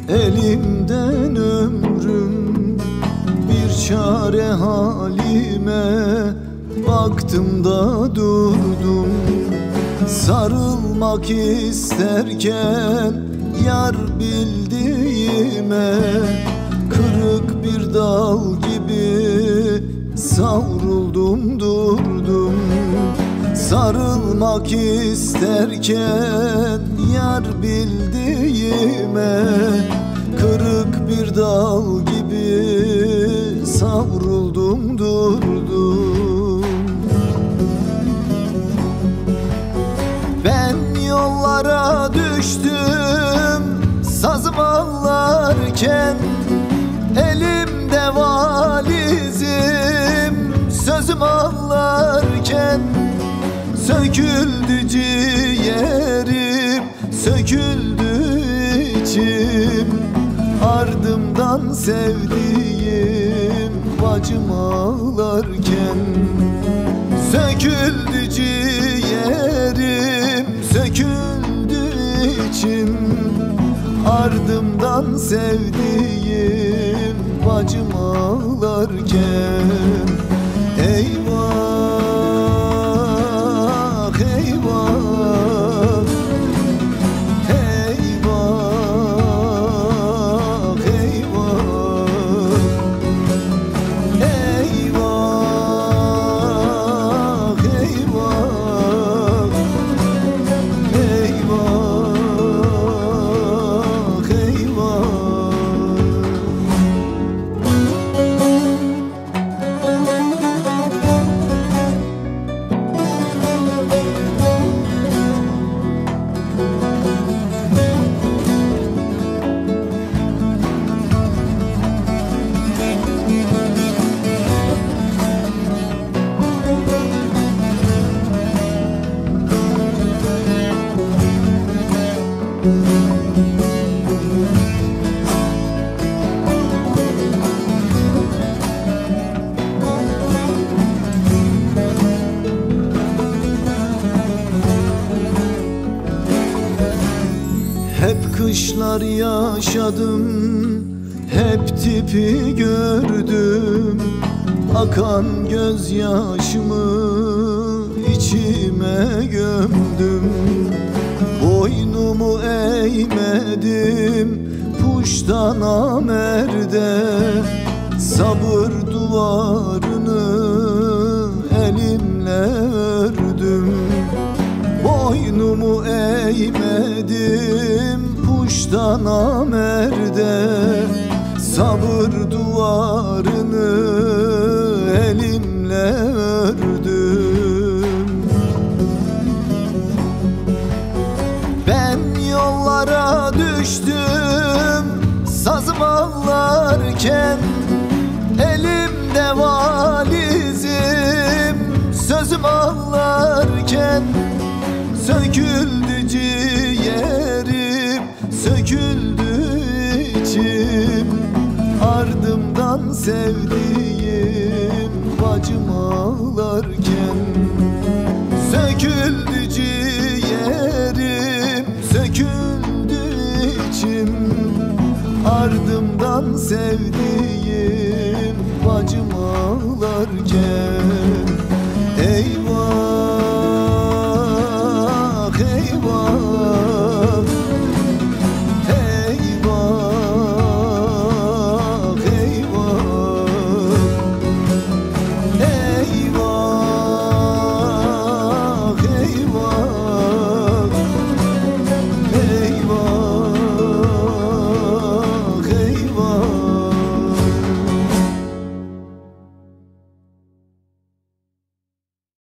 elimden ömrüm. Bir çare halime baktım da durdum. Sarılmak isterken yar bildiğime, kırık bir dal gibi savruldum durdum. Sarılmak isterken yar bildiğime, kırık bir dal gibi savruldum durdum. Ben yollara düştüm sazım ağlarken, elimde valizim sözüm ağlarken. Söküldü ciğerim, söküldü içim, ardımdan sevdiğim bacım ağlarken. Söküldü ciğerim, söküldü içim, ardımdan sevdiğim bacım ağlarken. Eyvah, eyvah, eyvah, eyvah, eyvah, eyvah, eyvah. Hep kışlar yaşadım, hep tipi gördüm. Akan gözyaşımı içime gömdüm. Boynumu eğmedim puştan amerde, sabır duvarını elimle ördüm. Boynumu eğmedim puştan amerde, sabır duvarını elimle ördüm. Ben yollara düştüm sazım ağlarken, elimde valizim sözüm ağlarken. Söküldü ciğerim, söküldü içim, ardımdan sevdiğim bacım ağlarken. Söküldü ciğerim, söküldü içim, ardımdan sevdiğim bacım ağlarken.